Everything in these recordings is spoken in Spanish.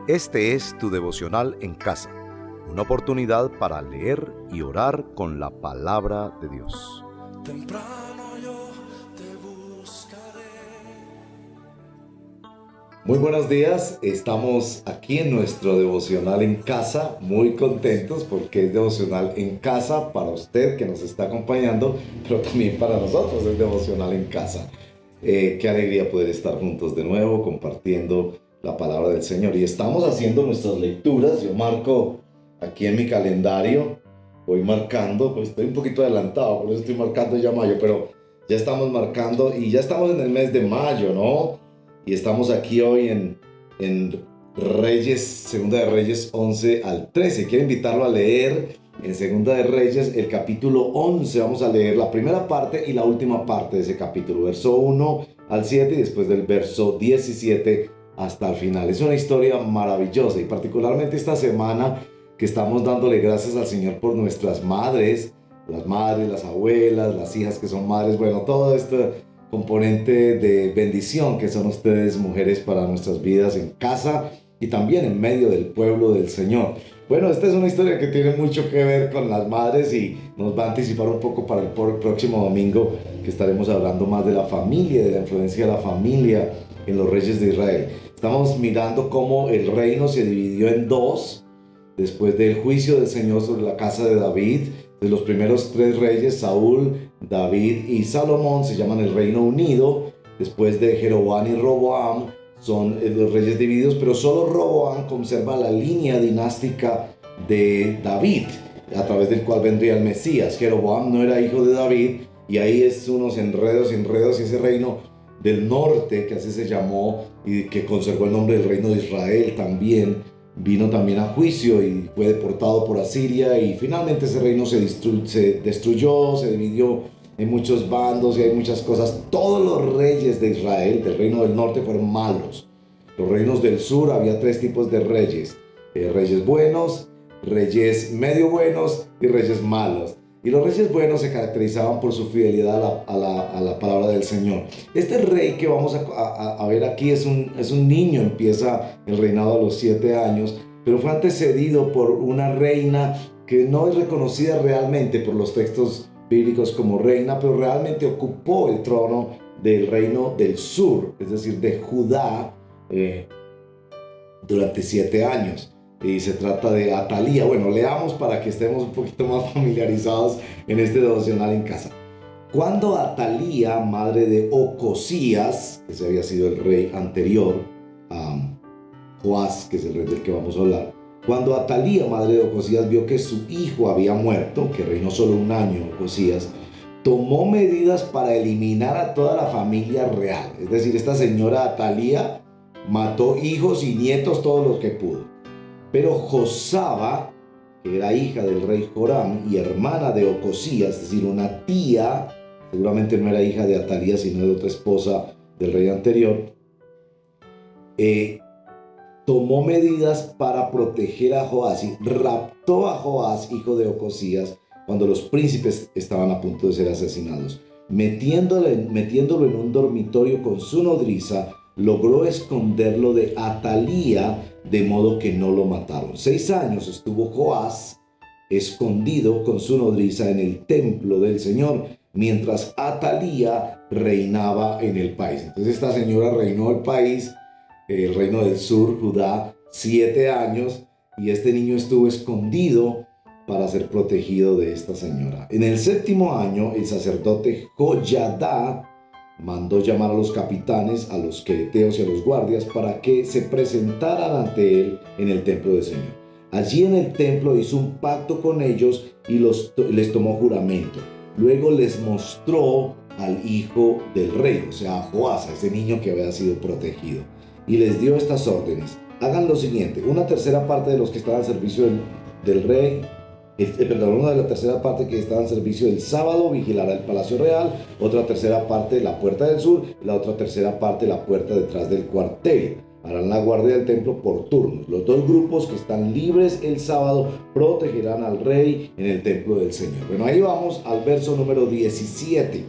Este es tu devocional en casa, una oportunidad para leer y orar con la palabra de Dios. Temprano yo te buscaré. Muy buenos días, estamos aquí en nuestro devocional en casa, muy contentos porque es devocional en casa para usted que nos está acompañando, pero también para nosotros es devocional en casa. Qué alegría poder estar juntos de nuevo compartiendo la palabra del Señor. Y estamos haciendo nuestras lecturas. Yo marco aquí en mi calendario, voy marcando, pues estoy un poquito adelantado, por eso estoy marcando ya mayo, pero ya estamos marcando y ya estamos en el mes de mayo, ¿no? Y estamos aquí hoy en Reyes, Segunda de Reyes 11 al 13. Quiero invitarlo a leer en Segunda de Reyes el capítulo 11. Vamos a leer la primera parte y la última parte de ese capítulo, verso 1 al 7 y después del verso 17 hasta el final. Es una historia maravillosa y particularmente esta semana que estamos dándole gracias al Señor por nuestras madres, las abuelas, las hijas que son madres, bueno, todo este componente de bendición que son ustedes, mujeres, para nuestras vidas en casa y también en medio del pueblo del Señor. Bueno, esta es una historia que tiene mucho que ver con las madres y nos va a anticipar un poco para el próximo domingo, que estaremos hablando más de la familia, de la influencia de la familia en los reyes de Israel. Estamos mirando cómo el reino se dividió en dos después del juicio del Señor sobre la casa de David. De los primeros tres reyes, Saúl, David y Salomón, se llaman el Reino Unido. Después de Jeroboam y Roboam son los reyes divididos, pero solo Roboam conserva la línea dinástica de David, a través del cual vendría el Mesías. Jeroboam no era hijo de David y ahí es unos enredos y ese reino del norte, que así se llamó y que conservó el nombre del Reino de Israel también, vino también a juicio y fue deportado por Asiria y finalmente ese reino se destruyó, se dividió en muchos bandos y hay muchas cosas. Todos los reyes de Israel, del reino del norte, fueron malos. Los reinos del sur, había tres tipos de reyes: reyes buenos, reyes medio buenos y reyes malos. Y los reyes buenos se caracterizaban por su fidelidad a la palabra del Señor. Este rey que vamos a ver aquí es un niño, empieza el reinado a los 7 años, pero fue antecedido por una reina que no es reconocida realmente por los textos bíblicos como reina, pero realmente ocupó el trono del reino del sur, es decir, de Judá, durante 7 años. Y se trata de Atalía. Bueno, leamos para que estemos un poquito más familiarizados en este devocional en casa. Cuando Atalía, madre de Ocosías, ese había sido el rey anterior a Joás, que es el rey del que vamos a hablar, cuando Atalía, madre de Ocosías, vio que su hijo había muerto, que reinó solo un año Ocosías, tomó medidas para eliminar a toda la familia real. Es decir, esta señora Atalía mató hijos y nietos, todos los que pudo. Pero Josaba, que era hija del rey Joram y hermana de Ocosías, es decir, una tía, seguramente no era hija de Atalía, sino de otra esposa del rey anterior, tomó medidas para proteger a Joás y raptó a Joás, hijo de Ocosías, cuando los príncipes estaban a punto de ser asesinados. Metiéndolo en un dormitorio con su nodriza, logró esconderlo de Atalía, de modo que no lo mataron. 6 años estuvo Joás escondido con su nodriza en el templo del Señor, mientras Atalía reinaba en el país. Entonces esta señora reinó el país, el reino del sur, Judá, 7 años, y este niño estuvo escondido para ser protegido de esta señora. En el 7º año, el sacerdote Joyadá mandó llamar a los capitanes, a los quereteos y a los guardias para que se presentaran ante él en el templo del Señor. Allí en el templo hizo un pacto con ellos y les tomó juramento. Luego les mostró al hijo del rey, o sea, a Joás, a ese niño que había sido protegido, y les dio estas órdenes: hagan lo siguiente, una tercera parte de los que estaban al servicio del rey, una de la tercera parte que estaba en servicio del sábado vigilará el palacio real, otra tercera parte la puerta del sur y la otra tercera parte la puerta detrás del cuartel. Harán la guardia del templo por turnos. Los 2 grupos que están libres el sábado protegerán al rey en el templo del Señor. Bueno, ahí vamos al verso número 17.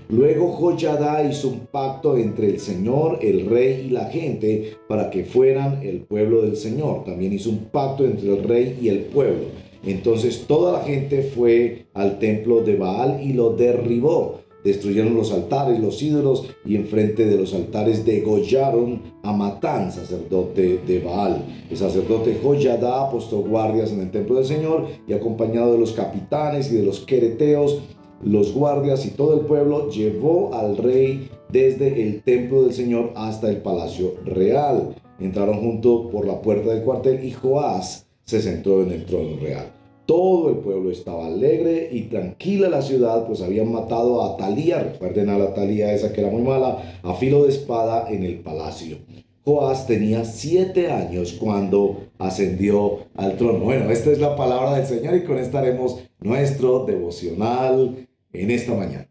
Luego Joyadá hizo un pacto entre el Señor, el rey y la gente para que fueran el pueblo del Señor. También hizo un pacto entre el rey y el pueblo. Entonces toda la gente fue al templo de Baal y lo derribó. Destruyeron los altares, los ídolos, y enfrente de los altares degollaron a Matán, sacerdote de Baal. El sacerdote Joyadá apostó guardias en el templo del Señor, y acompañado de los capitanes y de los quereteos, los guardias y todo el pueblo, llevó al rey desde el templo del Señor hasta el palacio real. Entraron junto por la puerta del cuartel y Joás se sentó en el trono real. Todo el pueblo estaba alegre y tranquila la ciudad, pues habían matado a Atalía, recuerden a la Atalía esa que era muy mala, a filo de espada en el palacio. Joás tenía 7 años cuando ascendió al trono. Bueno, esta es la palabra del Señor y con esta haremos nuestro devocional en esta mañana.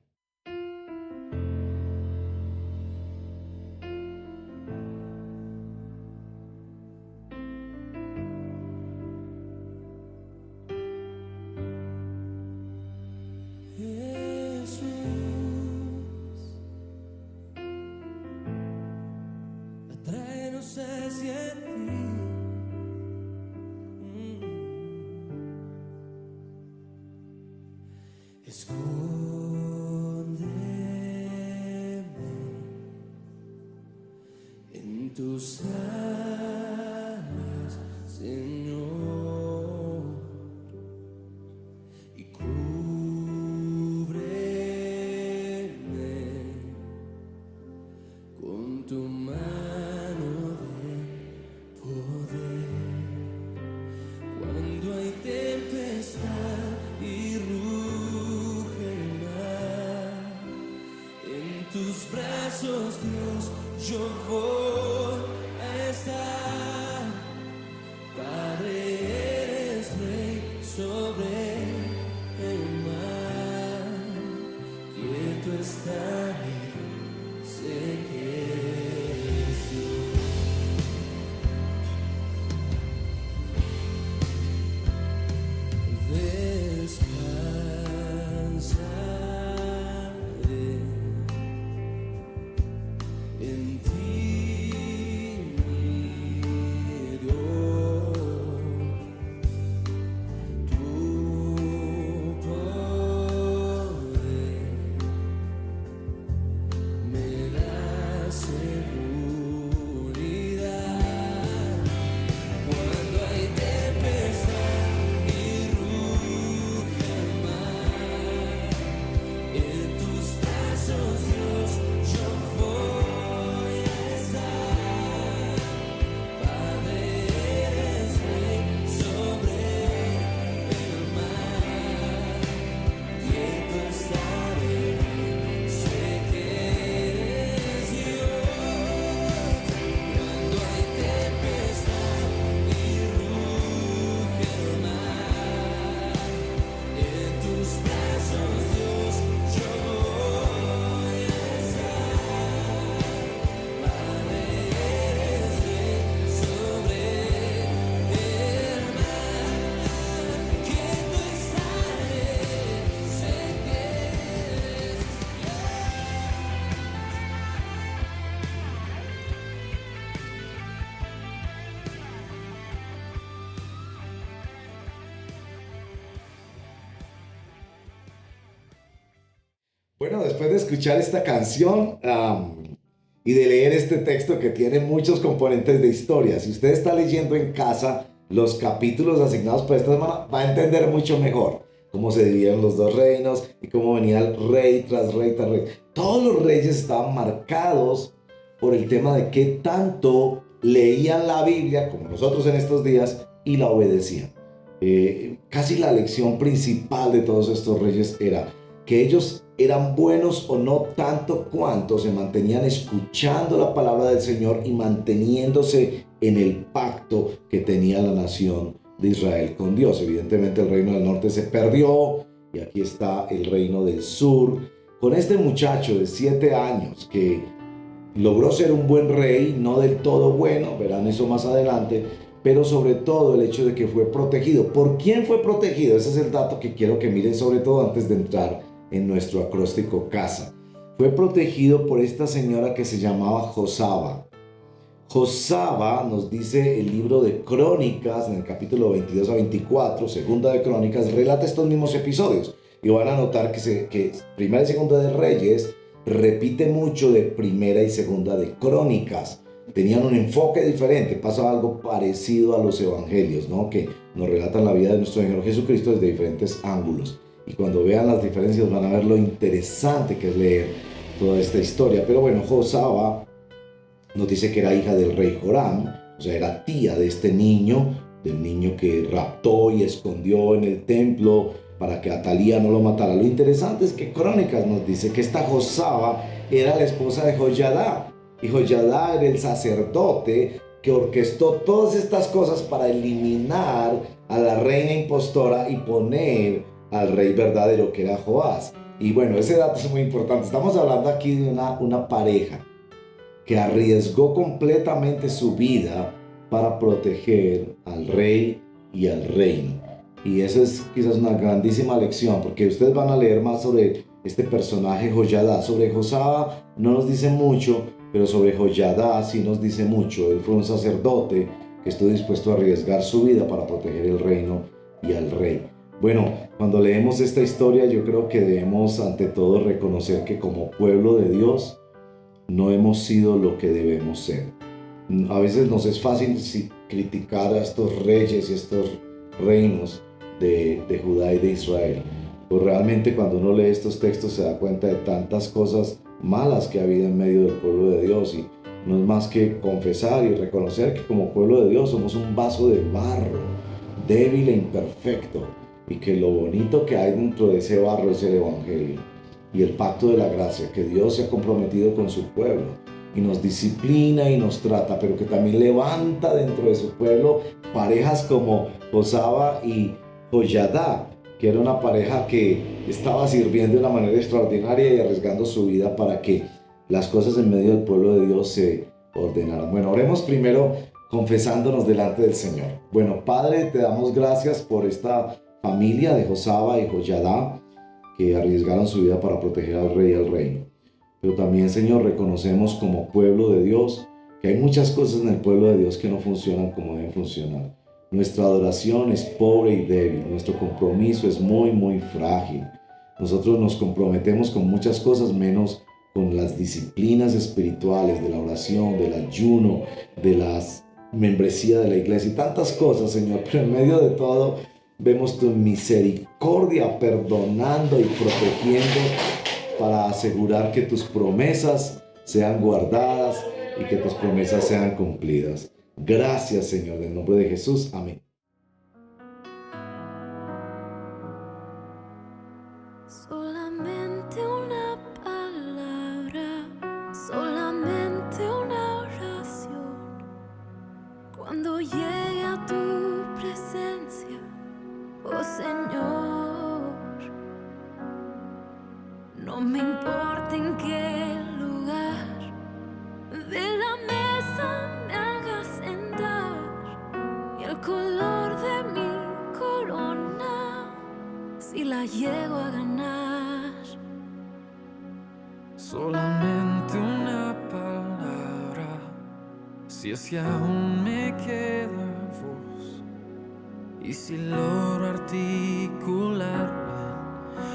Atráenos hacia ti. Escóndeme en tus alas, Señor, y cúbreme con tu mano de poder. Cuando hay tempestad y ruge el mar, en tus brazos, Dios, yo voy a estar. Padre, eres rey sobre el mar, quieto estaré, sé que eres Dios. Descansaré en ti, mi Dios. Tu poder me da seguridad. Cuando hay tempestad y ruge el mar, en tus brazos, Dios, yo voy a estar. Padre, eres rey sobre el mar, quieto estaré, sé que eres Dios. Cuando hay tempestad y ruge el mar, en tus brazos, Dios, yo voy a estar. Padre, eres rey sobre el mar, quieto estaré, sé que eres Bueno, después de escuchar esta canción y de leer este texto que tiene muchos componentes de historia, si usted está leyendo en casa los capítulos asignados para esta semana, va a entender mucho mejor cómo se dividían los dos reinos y cómo venía el rey tras rey tras rey. Todos los reyes estaban marcados por el tema de qué tanto leían la Biblia, como nosotros en estos días, y la obedecían. Casi la lección principal de todos estos reyes era que ellos eran buenos o no tanto cuanto se mantenían escuchando la palabra del Señor y manteniéndose en el pacto que tenía la nación de Israel con Dios. Evidentemente el reino del norte se perdió y aquí está el reino del sur con este muchacho de 7 años que logró ser un buen rey, no del todo bueno, verán eso más adelante, pero sobre todo el hecho de que fue protegido. ¿Por quién fue protegido? Ese es el dato que quiero que miren sobre todo antes de entrar en nuestro acróstico casa. fue protegido por esta señora que se llamaba Josaba. Josaba, nos dice el libro de Crónicas, en el capítulo 22 a 24, segunda de Crónicas, relata estos mismos episodios. Y van a notar que primera y segunda de Reyes repite mucho de primera y segunda de Crónicas. Tenían un enfoque diferente, pasa algo parecido a los evangelios, ¿no? Que nos relatan la vida de nuestro Señor Jesucristo desde diferentes ángulos. Y cuando vean las diferencias van a ver lo interesante que es leer toda esta historia. Pero bueno, Josaba nos dice que era hija del rey Joram, o sea, era tía de este niño, del niño que raptó y escondió en el templo para que Atalía no lo matara. Lo interesante es que Crónicas nos dice que esta Josaba era la esposa de Joyadá, y Joyadá era el sacerdote que orquestó todas estas cosas para eliminar a la reina impostora y poner al rey verdadero, que era Joás. Y bueno, ese dato es muy importante. Estamos hablando aquí de una pareja que arriesgó completamente su vida para proteger al rey y al reino. Y eso es quizás una grandísima lección, porque ustedes van a leer más sobre este personaje Joyadá. Sobre Josaba no nos dice mucho, pero sobre Joyadá sí nos dice mucho. Él fue un sacerdote que estuvo dispuesto a arriesgar su vida para proteger el reino y al rey. Bueno, cuando leemos esta historia yo creo que debemos ante todo reconocer que como pueblo de Dios no hemos sido lo que debemos ser. A veces nos es fácil criticar a estos reyes y estos reinos de Judá y de Israel. Pues realmente cuando uno lee estos textos se da cuenta de tantas cosas malas que ha habido en medio del pueblo de Dios, y no es más que confesar y reconocer que como pueblo de Dios somos un vaso de barro, débil e imperfecto, y que lo bonito que hay dentro de ese barro es el Evangelio y el pacto de la gracia, que Dios se ha comprometido con su pueblo y nos disciplina y nos trata, pero que también levanta dentro de su pueblo parejas como Josaba y Joyadá, que era una pareja que estaba sirviendo de una manera extraordinaria y arriesgando su vida para que las cosas en medio del pueblo de Dios se ordenaran. Bueno, oremos primero confesándonos delante del Señor. Bueno, Padre, te damos gracias por esta familia de Josaba y Joyadá que arriesgaron su vida para proteger al rey y al reino. Pero también, Señor, reconocemos como pueblo de Dios que hay muchas cosas en el pueblo de Dios que no funcionan como deben funcionar. Nuestra adoración es pobre y débil, nuestro compromiso es muy frágil. Nosotros nos comprometemos con muchas cosas menos con las disciplinas espirituales de la oración, del ayuno, de la membresía de la iglesia y tantas cosas, Señor. Pero en medio de todo vemos tu misericordia perdonando y protegiendo para asegurar que tus promesas sean guardadas y que tus promesas sean cumplidas. Gracias, Señor, en el nombre de Jesús. Amén. Solamente una palabra, solamente una oración. Cuando llegue a tu presencia, oh Señor, no me importa en qué lugar de la mesa me hagas sentar, y el color de mi corona, si la llego a ganar. Solamente una palabra, si es que aún me queda voz, y si logro articularme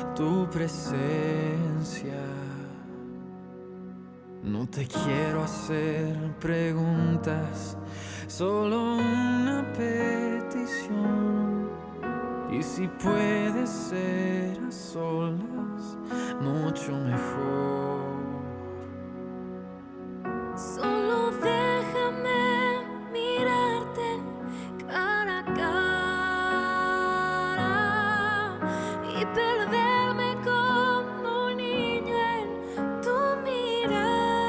en tu presencia. No te quiero hacer preguntas, solo una petición. Y si puede ser a solas, mucho mejor. Solo déjame mirarte cara a cara y perderme como un niño en tu mirada.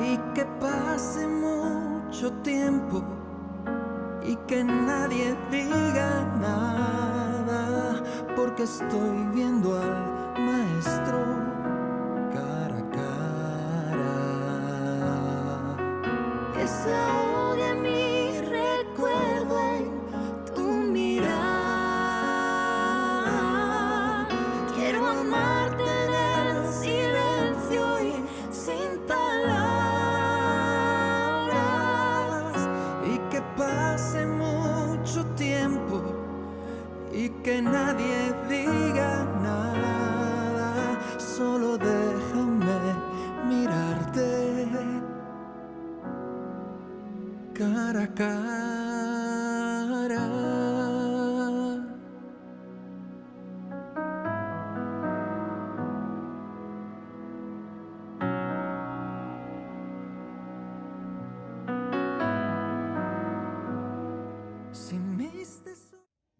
Y que pase mucho tiempo y que nadie diga nada, porque estoy viendo al maestro cara a cara. Que se ahogue mi recuerdo en tu mirada. Quiero amarte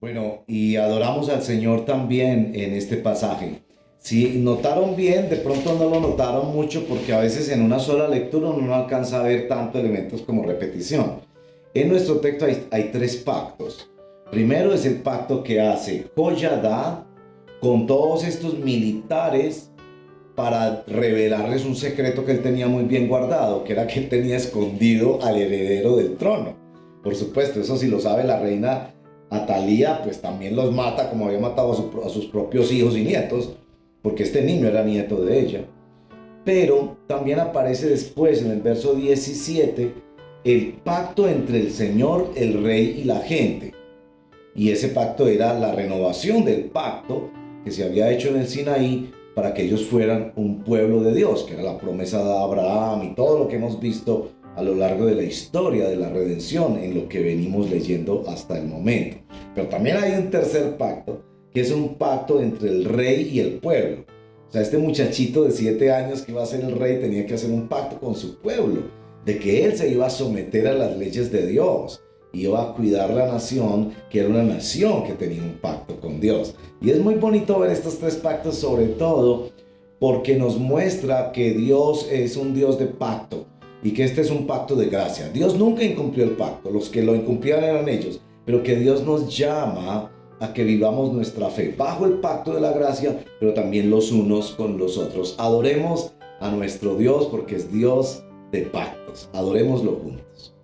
Bueno, y adoramos al Señor también en este pasaje. Si notaron bien, de pronto no lo notaron mucho porque a veces en una sola lectura uno no alcanza a ver tanto elementos como repetición. En nuestro texto hay tres pactos. Primero es el pacto que hace Joyadá con todos estos militares para revelarles un secreto que él tenía muy bien guardado, que era que él tenía escondido al heredero del trono. Por supuesto, eso si lo sabe la reina Atalía, pues también los mata como había matado a sus propios hijos y nietos, porque este niño era nieto de ella. Pero también aparece después en el verso 17 el pacto entre el Señor, el rey y la gente. Y ese pacto era la renovación del pacto que se había hecho en el Sinaí para que ellos fueran un pueblo de Dios, que era la promesa de Abraham y todo lo que hemos visto a lo largo de la historia de la redención en lo que venimos leyendo hasta el momento. Pero también hay un tercer pacto, que es un pacto entre el rey y el pueblo. O sea, este muchachito de 7 años que iba a ser el rey tenía que hacer un pacto con su pueblo, de que él se iba a someter a las leyes de Dios, iba a cuidar la nación, que era una nación que tenía un pacto con Dios. Y es muy bonito ver estos tres pactos, sobre todo porque nos muestra que Dios es un Dios de pacto y que este es un pacto de gracia. Dios nunca incumplió el pacto, los que lo incumplían eran ellos, pero que Dios nos llama a que vivamos nuestra fe bajo el pacto de la gracia, pero también los unos con los otros. Adoremos a nuestro Dios porque es Dios de pactos. Adorémoslo juntos.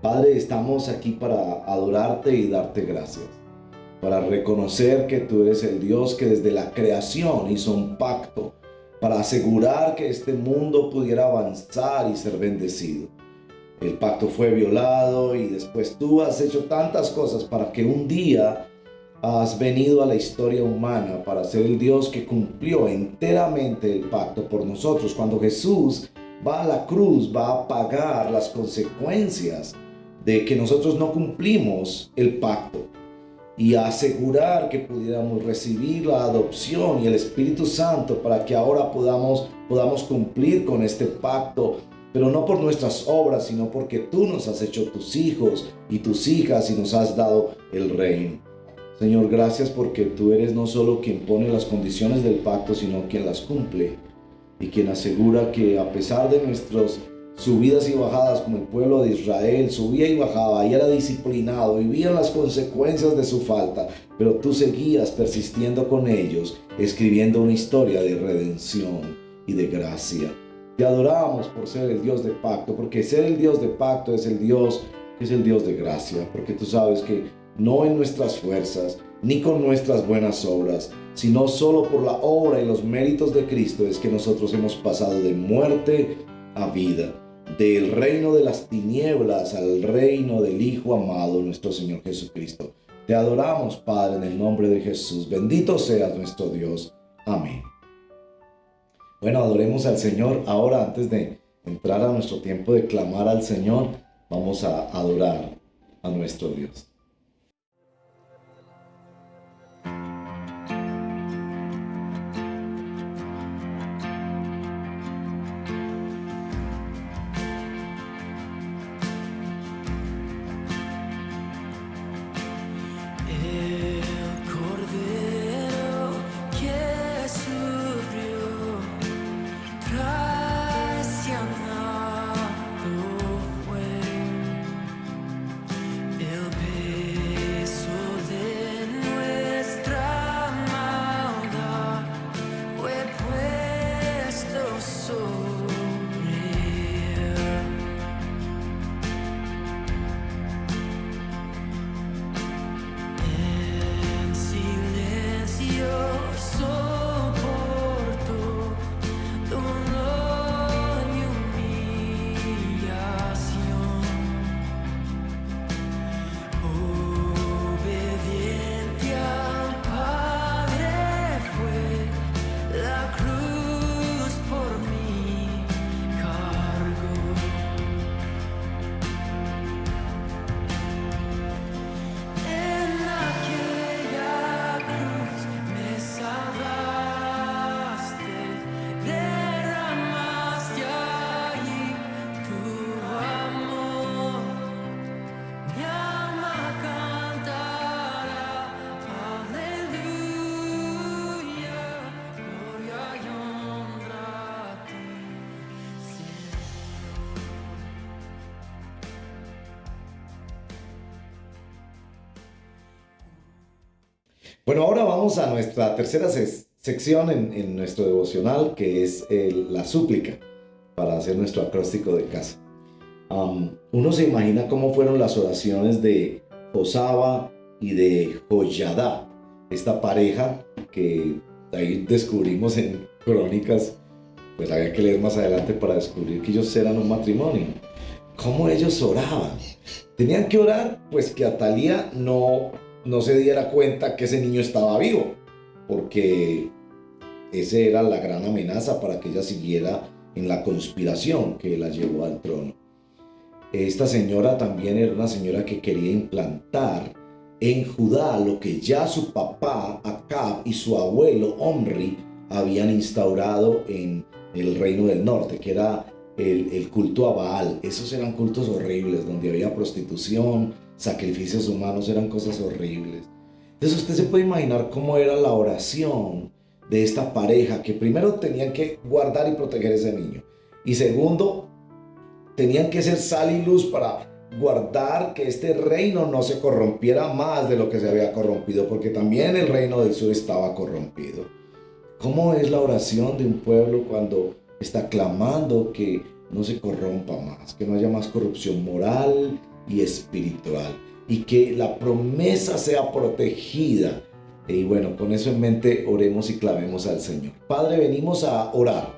Padre, estamos aquí para adorarte y darte gracias, para reconocer que tú eres el Dios que desde la creación hizo un pacto para asegurar que este mundo pudiera avanzar y ser bendecido. El pacto fue violado y después tú has hecho tantas cosas para que un día has venido a la historia humana para ser el Dios que cumplió enteramente el pacto por nosotros. Cuando Jesús va a la cruz, va a pagar las consecuencias de que nosotros no cumplimos el pacto y a asegurar que pudiéramos recibir la adopción y el Espíritu Santo para que ahora podamos cumplir con este pacto, pero no por nuestras obras, sino porque tú nos has hecho tus hijos y tus hijas y nos has dado el reino. Señor, gracias porque tú eres no solo quien pone las condiciones del pacto, sino quien las cumple y quien asegura que a pesar de nuestras subidas y bajadas, como el pueblo de Israel subía y bajaba y era disciplinado y veían las consecuencias de su falta, pero tú seguías persistiendo con ellos, escribiendo una historia de redención y de gracia. Te adoramos por ser el Dios de pacto, porque ser el Dios de pacto es el Dios de gracia, porque tú sabes que no en nuestras fuerzas ni con nuestras buenas obras, sino solo por la obra y los méritos de Cristo es que nosotros hemos pasado de muerte a vida, del reino de las tinieblas al reino del Hijo amado, nuestro Señor Jesucristo. Te adoramos, Padre, en el nombre de Jesús. Bendito seas nuestro Dios. Amén. Bueno, adoremos al Señor. Ahora, antes de entrar a nuestro tiempo de clamar al Señor, vamos a adorar a nuestro Dios. Traicionado fue el Bueno, ahora vamos a nuestra tercera sección en nuestro devocional, que es la súplica, para hacer nuestro acróstico de casa. Uno se imagina cómo fueron las oraciones de Josaba y de Joyadá, esta pareja que ahí descubrimos en Crónicas, pues había que leer más adelante para descubrir que ellos eran un matrimonio. ¿Cómo ellos oraban? Tenían que orar, pues que Atalía no se diera cuenta que ese niño estaba vivo, porque esa era la gran amenaza para que ella siguiera en la conspiración que la llevó al trono. Esta señora también era una señora que quería implantar en Judá lo que ya su papá Acab y su abuelo Omri habían instaurado en el reino del norte, que era el culto a Baal. Esos eran cultos horribles, donde había prostitución, sacrificios humanos, eran cosas horribles. Entonces usted se puede imaginar cómo era la oración de esta pareja, que primero tenían que guardar y proteger a ese niño, y segundo, tenían que ser sal y luz para guardar que este reino no se corrompiera más de lo que se había corrompido, porque también el reino del sur estaba corrompido. ¿Cómo es la oración de un pueblo cuando está clamando que no se corrompa más, que no haya más corrupción moral y espiritual, y que la promesa sea protegida? Y bueno, con eso en mente, oremos y clamemos al Señor. Padre, venimos a orar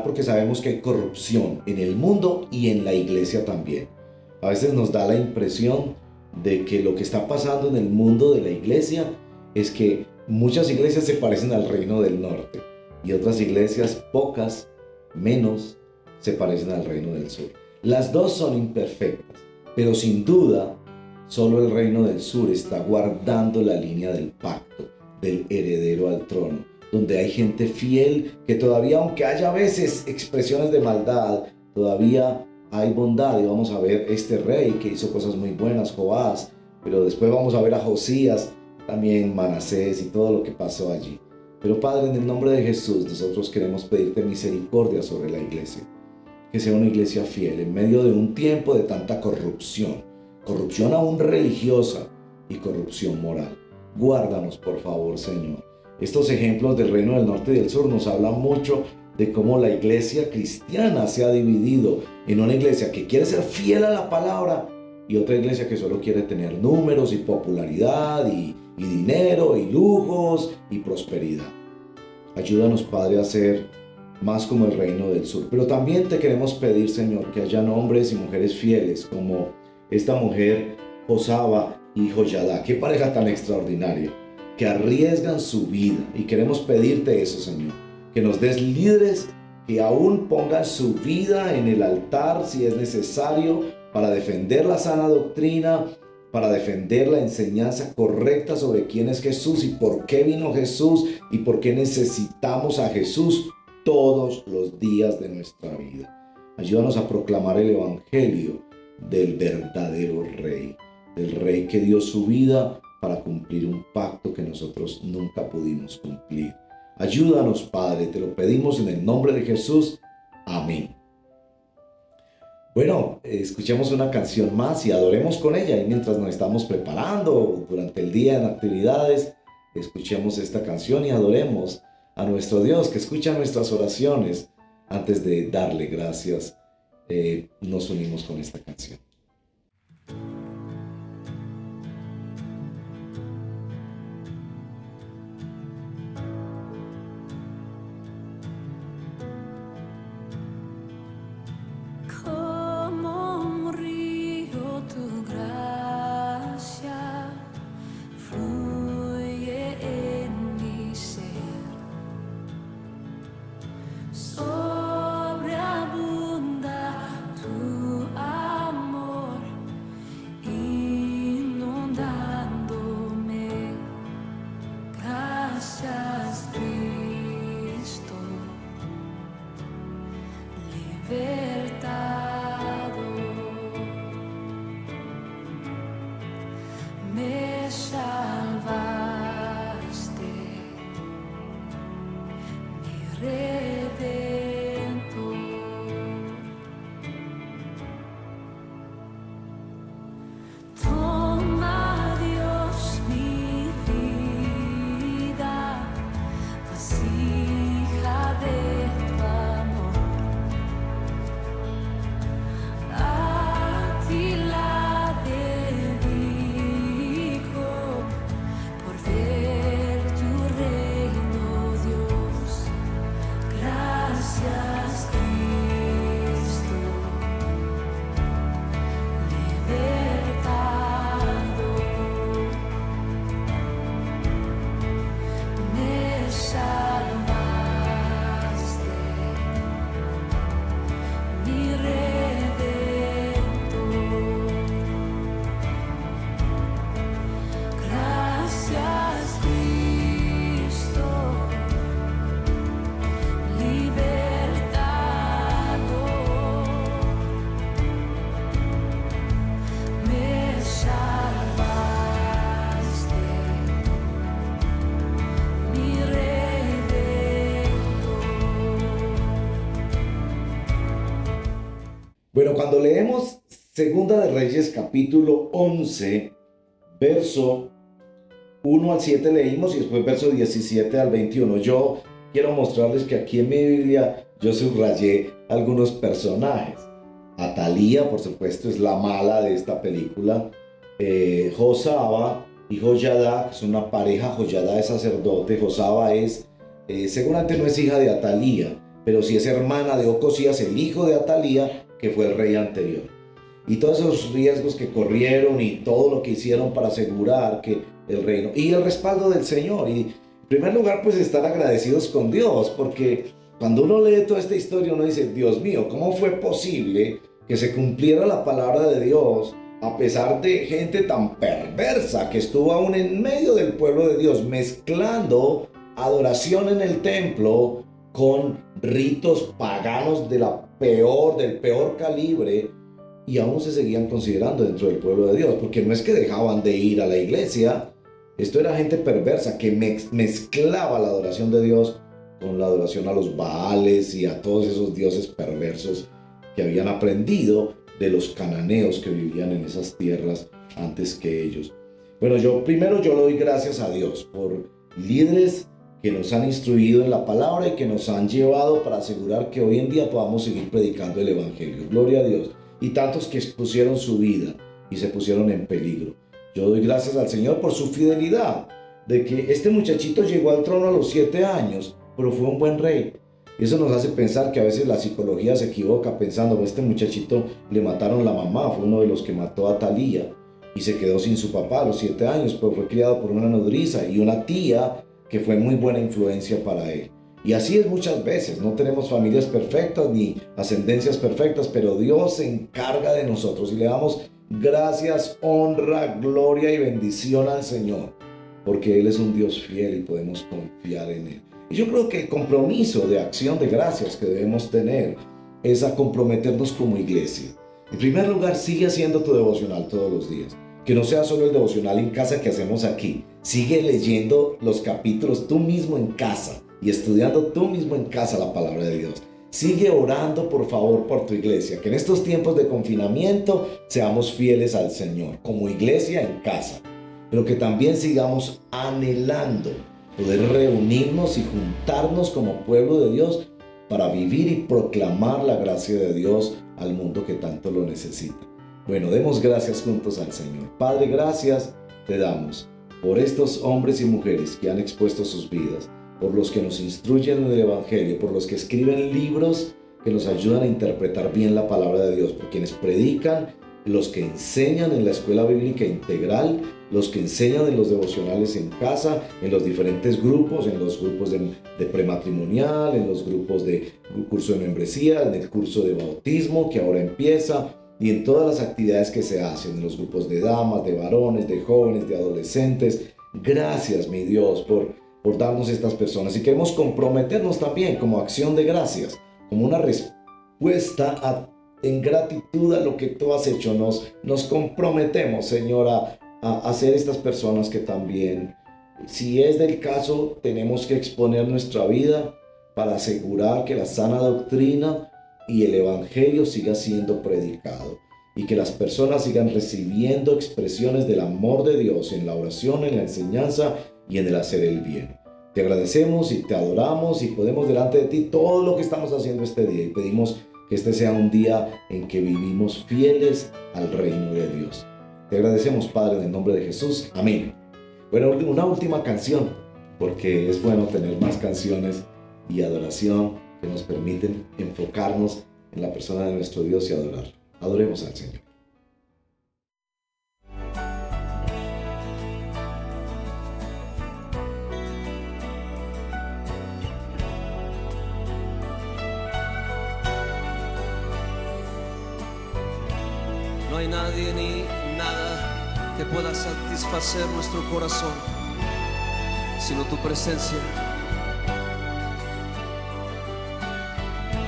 porque sabemos que hay corrupción en el mundo y en la iglesia también. A veces nos da la impresión de que lo que está pasando en el mundo de la iglesia es que muchas iglesias se parecen al reino del norte y otras iglesias, pocas, menos, se parecen al reino del sur. Las dos son imperfectas, pero sin duda, solo el reino del sur está guardando la línea del pacto, del heredero al trono, donde hay gente fiel que todavía, aunque haya a veces expresiones de maldad, todavía hay bondad. Y vamos a ver este rey que hizo cosas muy buenas, Joás, pero después vamos a ver a Josías, también Manasés y todo lo que pasó allí. Pero Padre, en el nombre de Jesús, nosotros queremos pedirte misericordia sobre la iglesia, que sea una iglesia fiel en medio de un tiempo de tanta corrupción aún religiosa y corrupción moral. Guárdanos, por favor, Señor. Estos ejemplos del reino del norte y del sur nos hablan mucho de cómo la iglesia cristiana se ha dividido en una iglesia que quiere ser fiel a la palabra y otra iglesia que solo quiere tener números y popularidad y dinero y lujos y prosperidad. Ayúdanos, Padre, a ser más como el reino del sur. Pero también te queremos pedir, Señor, que hayan hombres y mujeres fieles como esta mujer Josaba y Joyadá. Qué pareja tan extraordinaria, que arriesgan su vida. Y queremos pedirte eso, Señor, que nos des líderes que aún pongan su vida en el altar si es necesario para defender la sana doctrina, para defender la enseñanza correcta sobre quién es Jesús y por qué vino Jesús y por qué necesitamos a Jesús todos los días de nuestra vida. Ayúdanos a proclamar el evangelio del verdadero rey, del rey que dio su vida para cumplir un pacto que nosotros nunca pudimos cumplir. Ayúdanos, Padre, te lo pedimos en el nombre de Jesús. Amén. Bueno, escuchemos una canción más y adoremos con ella. Y mientras nos estamos preparando durante el día en actividades, escuchemos esta canción y adoremos a nuestro Dios que escucha nuestras oraciones. Antes de darle gracias, nos unimos con esta canción. Sobreabunda tu amor. Bueno, cuando leemos Segunda de Reyes capítulo 11, verso 1 al 7 leímos y después verso 17 al 21. Yo quiero mostrarles que aquí en mi Biblia yo subrayé algunos personajes. Atalía, por supuesto, es la mala de esta película. Josaba y Joyadá, que es una pareja. Joyadá es sacerdote, Josaba es, seguramente no es hija de Atalía, pero sí es hermana de Ocosías, el hijo de Atalía, que fue el rey anterior. Y todos esos riesgos que corrieron y todo lo que hicieron para asegurar que el reino y el respaldo del Señor. Y en primer lugar, pues estar agradecidos con Dios, porque cuando uno lee toda esta historia, uno dice, Dios mío, ¿cómo fue posible que se cumpliera la palabra de Dios a pesar de gente tan perversa que estuvo aún en medio del pueblo de Dios, mezclando adoración en el templo con ritos paganos del peor calibre, y aún se seguían considerando dentro del pueblo de Dios? Porque no es que dejaban de ir a la iglesia, esto era gente perversa que mezclaba la adoración de Dios con la adoración a los Baales y a todos esos dioses perversos que habían aprendido de los cananeos que vivían en esas tierras antes que ellos. Bueno, yo le doy gracias a Dios por líderes que nos han instruido en la palabra y que nos han llevado para asegurar que hoy en día podamos seguir predicando el evangelio. Gloria a Dios. Y tantos que expusieron su vida y se pusieron en peligro. Yo doy gracias al Señor por su fidelidad, de que este muchachito llegó al trono a los 7 años, pero fue un buen rey. Y eso nos hace pensar que a veces la psicología se equivoca pensando, este muchachito le mataron la mamá, fue uno de los que mató a Atalía y se quedó sin su papá a los 7 años, pero fue criado por una nodriza y una tía que fue muy buena influencia para él. Y así es muchas veces, no tenemos familias perfectas ni ascendencias perfectas, pero Dios se encarga de nosotros y le damos gracias, honra, gloria y bendición al Señor, porque Él es un Dios fiel y podemos confiar en Él. Y yo creo que el compromiso de acción de gracias que debemos tener es a comprometernos como iglesia. En primer lugar, sigue haciendo tu devocional todos los días. Que no sea solo el devocional en casa que hacemos aquí. Sigue leyendo los capítulos tú mismo en casa y estudiando tú mismo en casa la palabra de Dios. Sigue orando, por favor, por tu iglesia. Que en estos tiempos de confinamiento seamos fieles al Señor, como iglesia en casa. Pero que también sigamos anhelando poder reunirnos y juntarnos como pueblo de Dios para vivir y proclamar la gracia de Dios al mundo que tanto lo necesita. Bueno, demos gracias juntos al Señor. Padre, gracias te damos por estos hombres y mujeres que han expuesto sus vidas, por los que nos instruyen en el Evangelio, por los que escriben libros que nos ayudan a interpretar bien la palabra de Dios, por quienes predican, los que enseñan en la escuela bíblica integral, los que enseñan en los devocionales en casa, en los diferentes grupos, en los grupos de prematrimonial, en los grupos de curso de membresía, en el curso de bautismo que ahora empieza, y en todas las actividades que se hacen, en los grupos de damas, de varones, de jóvenes, de adolescentes. Gracias, mi Dios, por darnos estas personas, y queremos comprometernos también como acción de gracias, como una respuesta en gratitud a lo que tú has hecho. Nos comprometemos, Señor, a ser estas personas que también, si es del caso, tenemos que exponer nuestra vida para asegurar que la sana doctrina y el Evangelio siga siendo predicado y que las personas sigan recibiendo expresiones del amor de Dios en la oración, en la enseñanza y en el hacer el bien. Te agradecemos y te adoramos y ponemos delante de ti todo lo que estamos haciendo este día, y pedimos que este sea un día en que vivimos fieles al reino de Dios. Te agradecemos, Padre, en el nombre de Jesús. Amén. Bueno, una última canción, porque es bueno tener más canciones y adoración que nos permiten enfocarnos en la persona de nuestro Dios y adorar. Adoremos al Señor. No hay nadie ni nada que pueda satisfacer nuestro corazón, sino tu presencia.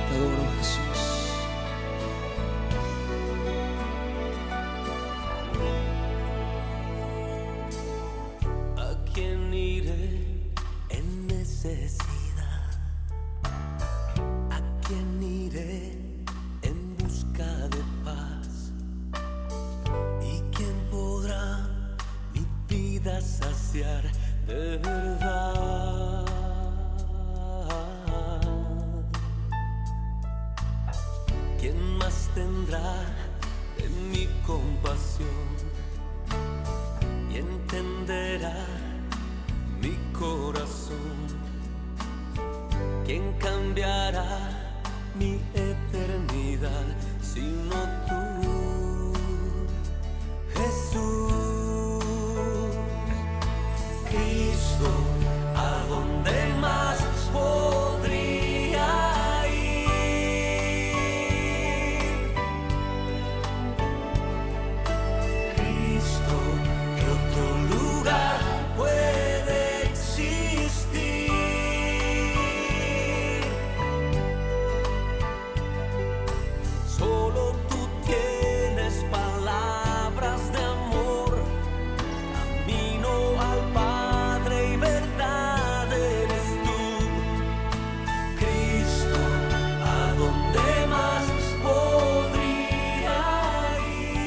Te adoro, Jesús. ¿A quién iré en necesidad? ¿A quién iré en busca de paz? tendrá de mi compasión y entenderá mi corazón. ¿Quién cambiará mi eternidad sino tú, Jesús? Cristo, ¿a dónde más podría ir? Cristo, ¿qué otro lugar puede existir? Solo tú tienes palabras de amor, camino al Padre y verdad eres tú. Cristo, ¿a dónde más podría ir?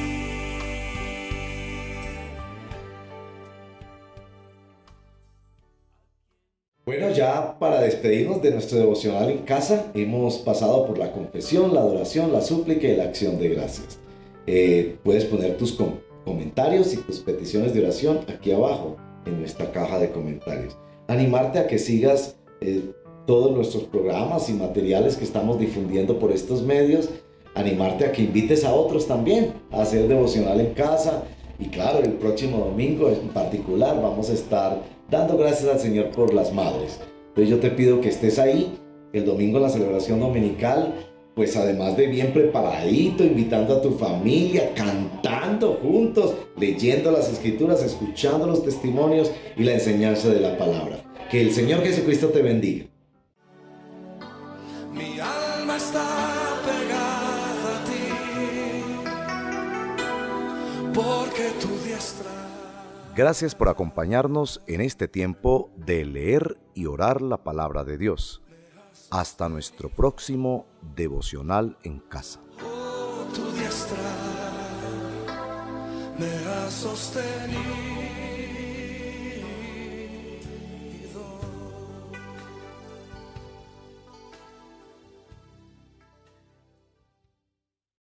Bueno, ya para despedirnos de nuestro devocional en casa, hemos pasado por la confesión, la adoración, la súplica y la acción de gracias. Puedes poner tus comentarios y tus peticiones de oración aquí abajo en nuestra caja de comentarios. Animarte a que sigas todos nuestros programas y materiales que estamos difundiendo por estos medios. Animarte a que invites a otros también a hacer devocional en casa. Y claro, el próximo domingo en particular vamos a estar dando gracias al Señor por las madres. Entonces yo te pido que estés ahí el domingo en la celebración dominical, pues además de bien preparadito, invitando a tu familia, cantando juntos, leyendo las escrituras, escuchando los testimonios y la enseñanza de la palabra. Que el Señor Jesucristo te bendiga. Mi alma está pegada a ti, porque tu diestra. Gracias por acompañarnos en este tiempo de leer y orar la palabra de Dios. Hasta nuestro próximo devocional en casa. Tu diestra me ha sostenido.